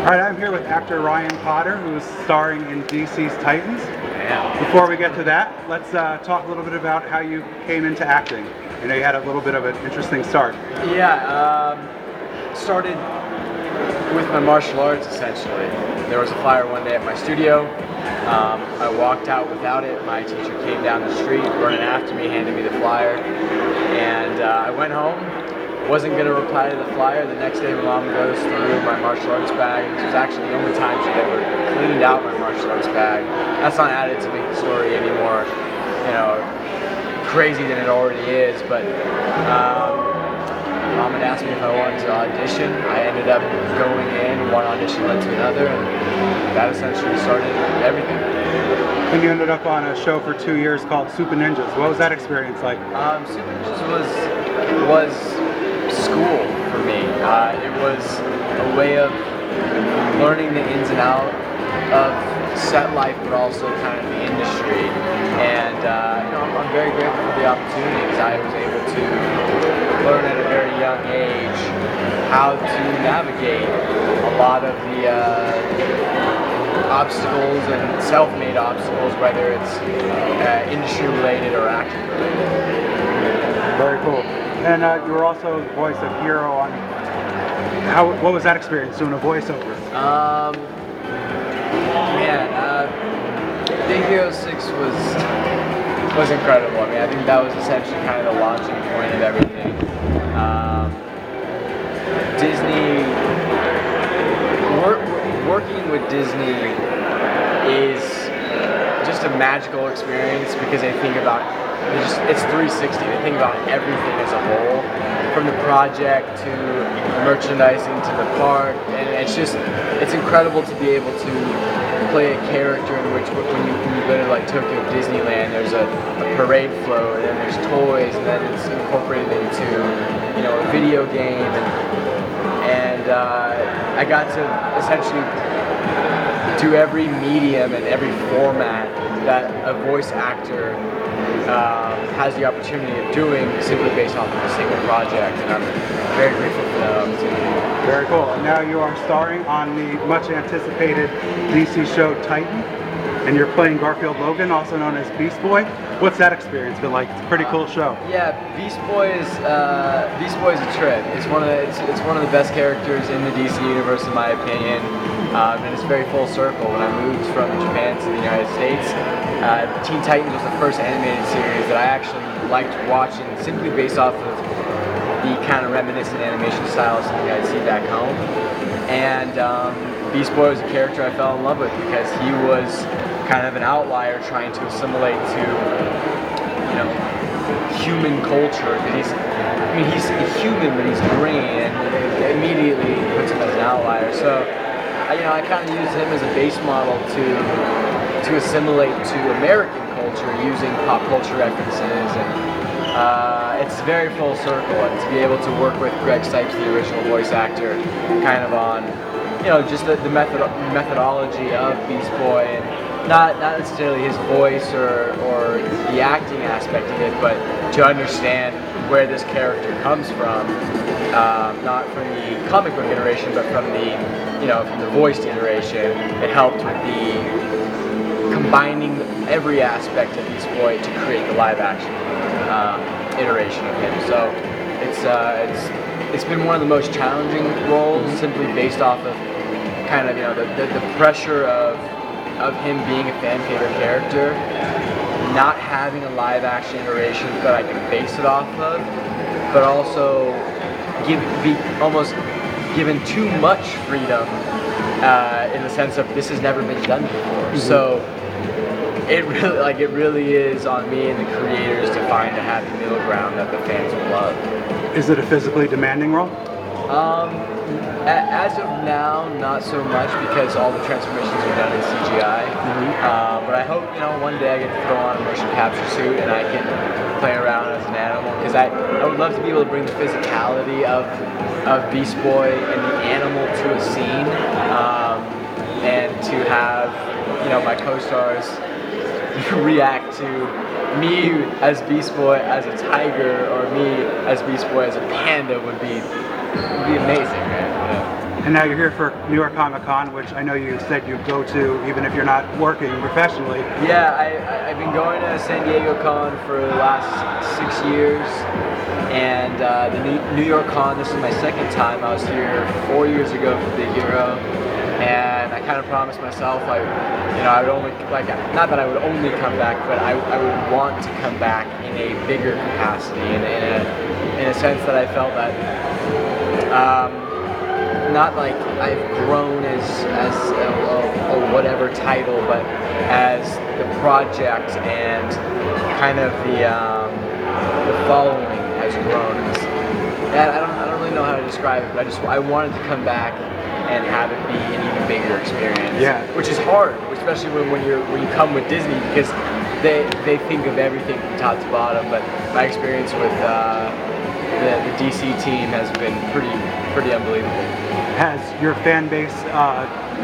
All right, I'm here with actor Ryan Potter, who's starring in DC's Titans. Yeah. Before we get to that, let's talk a little bit about how you came into acting. I know you had a little bit of an interesting start. Yeah, started with my martial arts, essentially. There was a flyer one day at my studio. I walked out without it. My teacher came down the street, running after me, handed me the flyer. And I went home. Wasn't going to reply to the flyer. The next day my mom goes through my martial arts bag. This was actually the only time she'd ever cleaned out my martial arts bag. That's not added to make the story any more, crazy than it already is. But mom had asked me if I wanted to audition. I ended up going in. One audition led to another, and that essentially started everything. And you ended up on a show for 2 years called Super Ninjas. What was that experience like? Super Ninjas was school for me. It was a way of learning the ins and outs of set life, but also kind of the industry. And I'm very grateful for the opportunity because I was able to learn at a very young age how to navigate a lot of the obstacles and self-made obstacles, whether it's industry related or acting related. Very cool. And you were also the voice of Huron on. What was that experience doing a voiceover? Big Hero 6 was incredible. I mean, I think that was essentially kind of the launching point of everything. Disney, working with Disney is just a magical experience because they think about it's 360. They think about everything as a whole, from the project to merchandising to the park, and it's incredible to be able to play a character in which when you go to like Tokyo Disneyland, there's a parade float, and then there's toys, and then it's incorporated into a video game, and I got to essentially do every medium and every format that a voice actor has the opportunity of doing simply based off of a single project, and I'm very grateful for that opportunity. Very cool. And now you are starring on the much anticipated DC show Titan, and you're playing Garfield Logan, also known as Beast Boy. What's that experience been like? It's a pretty cool show. Yeah, Beast Boy is a trip. It's one of the best characters in the DC universe, in my opinion, and it's very full circle. When I moved from Japan to the United States, Teen Titans was the first animated series that I actually liked watching, simply based off of the kind of reminiscent animation styles that I'd see back home. And Beast Boy was a character I fell in love with because he was kind of an outlier trying to assimilate to, human culture. He's a human, but he's green, and it immediately puts him as an outlier. So, I kind of used him as a base model to assimilate to American culture using pop culture references, and it's very full circle. And to be able to work with Greg Sipes, the original voice actor, kind of on, just the methodology of Beast Boy, and not necessarily his voice or the acting aspect of it, but to understand where this character comes from, not from the comic book iteration, but from the voiced iteration. It helped with the combining every aspect of Beast Boy to create the live action iteration of him. So it's been one of the most challenging roles, simply based off of kind of the pressure of him being a fan favorite character, not having a live action iteration that I can base it off of, but also be almost given too much freedom in the sense of this has never been done before. Mm-hmm. So it really is on me and the creators to find a happy middle ground that the fans will love. Is it a physically demanding role? As of now, not so much because all the transformations are done in CGI. Mm-hmm. But I hope one day I get to throw on a motion capture suit and I can play around as an animal, because I would love to be able to bring the physicality of Beast Boy and the animal to a scene, and to have my co-stars react to me as Beast Boy as a tiger, or me as Beast Boy as a panda would be amazing, man. Yeah. And now you're here for New York Comic Con, which I know you said you go to even if you're not working professionally. Yeah, I've been going to San Diego Con for the last 6 years, and the New York Con, this is my second time. I was here 4 years ago for the Huron, and I kind of promised myself, I would only, not that I would only come back, but I would want to come back in a bigger capacity, in a sense that I felt that, not like I've grown as a whatever title, but as the project and kind of the following has grown. I don't really know how to describe it, but I wanted to come back and have it be an even bigger experience. Yeah. Which is hard, especially when you come with Disney, because they think of everything from top to bottom. But my experience with the DC team has been pretty unbelievable. Has your fan base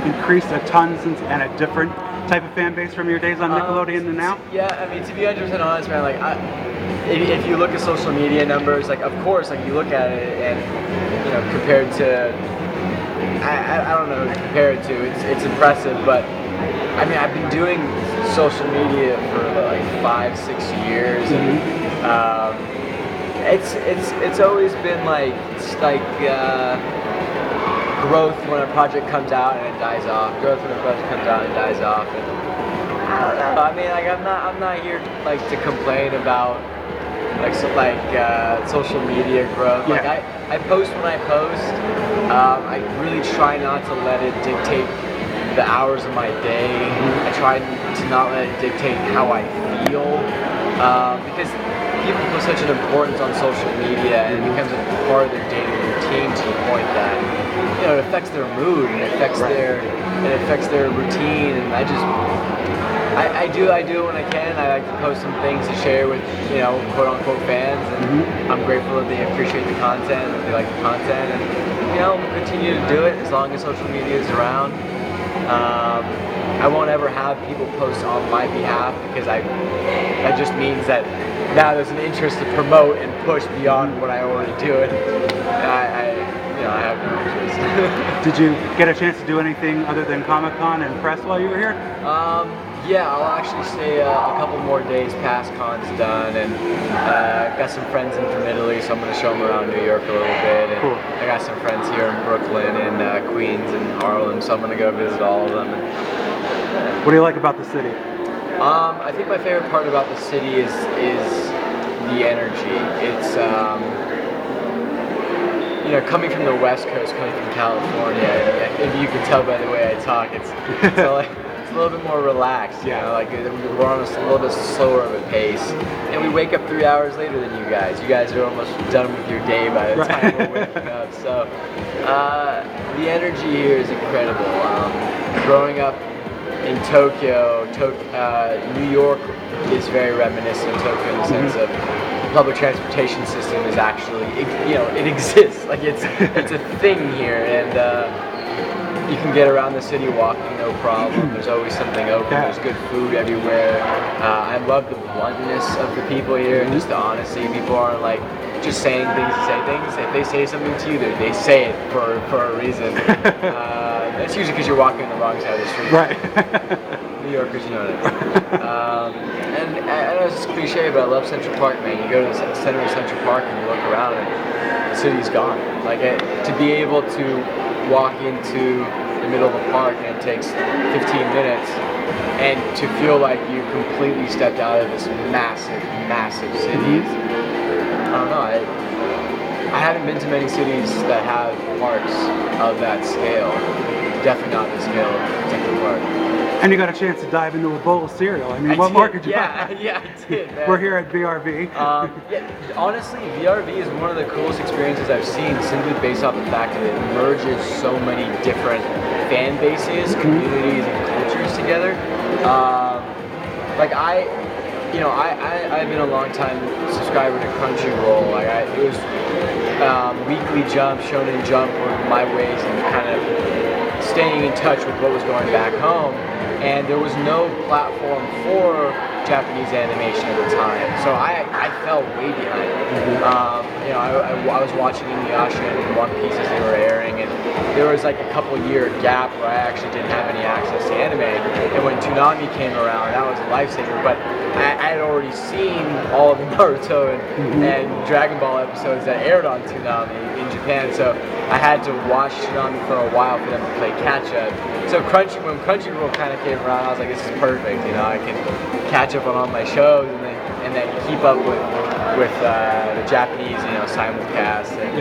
increased a ton since, and a different type of fan base from your days on Nickelodeon to now? Yeah, I mean, to be 100% honest, man, if you look at social media numbers, of course, you look at it and, compared to, I don't know who to compare it to, it's impressive, but I mean, I've been doing social media for 5-6 years, and it's always been growth when a project comes out and it dies off. Growth when a project comes out and dies off. And I don't know. I mean, I'm not here to complain about social media growth. Yeah. I post when I post. I really try not to let it dictate the hours of my day. I try to not let it dictate how I feel, because people put such an importance on social media, and it becomes a part of their daily routine to the point that it affects their mood, and it affects their routine. And I do it when I can. I like to post some things to share with quote unquote fans, and I'm grateful that they appreciate the content, that they like the content, and we'll continue to do it as long as social media is around. I won't ever have people post on my behalf, because that just means that now there's an interest to promote and push beyond what I already do, and I have no interest. Did you get a chance to do anything other than Comic Con and press while you were here? Yeah, I'll actually stay a couple more days past Con's done, and I've got some friends in from Italy, so I'm going to show them around New York a little bit. And cool. I got some friends here in Brooklyn and Queens and Harlem, so I'm going to go visit all of them. What do you like about the city? I think my favorite part about the city is the energy. It's coming from the West Coast, coming from California, and you can tell by the way I talk, it's a little bit more relaxed. We're on a little bit slower of a pace, and we wake up 3 hours later than you guys. You guys are almost done with your day by the time we're waking up. So the energy here is incredible. Growing up in Tokyo, New York is very reminiscent of Tokyo in the sense of the public transportation system is actually, it exists. It's a thing here, and you can get around the city walking no problem. There's always something open. There's good food everywhere. I love the bluntness of the people here and just the honesty. People aren't just saying things to say things. If they say something to you, they say it for a reason. That's usually because you're walking on the wrong side of the street. Right. New Yorkers, you know what I mean. And I know it's cliche, but I love Central Park, man. You go to the center of Central Park and you look around and the city's gone. To be able to walk into the middle of the park and it takes 15 minutes, and to feel like you completely stepped out of this massive city. I don't know. I haven't been to many cities that have parks of that scale. Definitely not the scale of Central Park. And you got a chance to dive into a bowl of cereal. I mean, what more could you want? Yeah, I did, man. We're here at VRV. Honestly, VRV is one of the coolest experiences I've seen, simply based off the fact that it merges so many different fan bases, communities, and cultures together. I've been a long time subscriber to Crunchyroll. It was Weekly Jump, Shonen Jump were my ways in kind of staying in touch with what was going back home. And there was no platform for Japanese animation at the time, so I fell way behind. I was watching Inuyasha and One Piece as they were airing, and there was like a couple-year gap where I actually didn't have any access to anime, and when Toonami came around, that was a lifesaver. But I had already seen all of the Naruto and Dragon Ball episodes that aired on Toonami in Japan, so I had to watch Toonami for a while for them to play catch-up. So when Crunchyroll kind of came around, I was like, this is perfect. You know, I can catch up on all my shows and then keep up with the Japanese, you know, simulcast. And,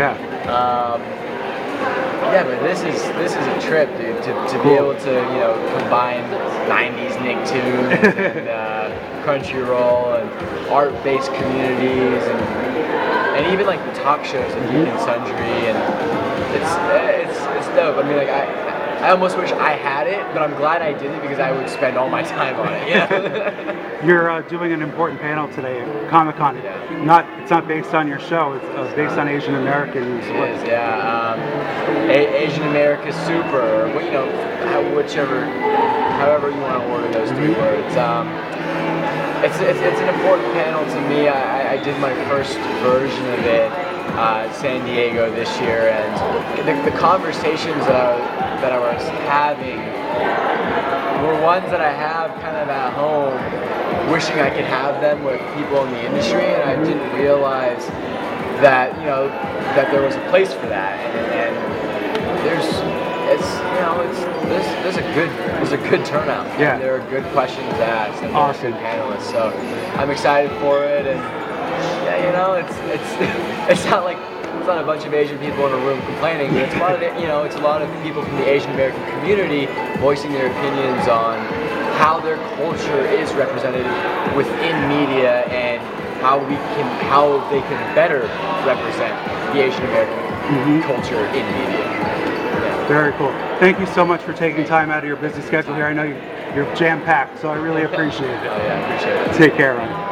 yeah, but this is a trip, dude. To be able to, you know, combine '90s Nicktoons and Crunchyroll and art-based communities and even like the talk shows like Geek and Sundry, and it's dope. I mean, like I almost wish I had it, but I'm glad I didn't because I would spend all my time on it. Yeah. You're doing an important panel today at Comic-Con. Yeah. It's not based on your show. It's based on Asian Americans. It is, yeah. Asian America Super, or, you know, however you want to order those three words. It's an important panel to me. I did my first version of it San Diego this year, and the conversations that I was having were ones that I have kind of at home, wishing I could have them with people in the industry, and I didn't realize that, you know, that there was a place for that, and there's a good turnout. Yeah. And there are good questions asked and awesome panelists, so I'm excited for it, and yeah, you know, it's not like it's not a bunch of Asian people in a room complaining, but it's a lot of, you know, it's a lot of people from the Asian American community voicing their opinions on how their culture is represented within media and how they can better represent the Asian American culture in media. Yeah. Very cool. Thank you so much for taking time out of your busy schedule here. I know you're jam-packed, so I really appreciate it. Oh yeah, I appreciate it. Take care, Ron.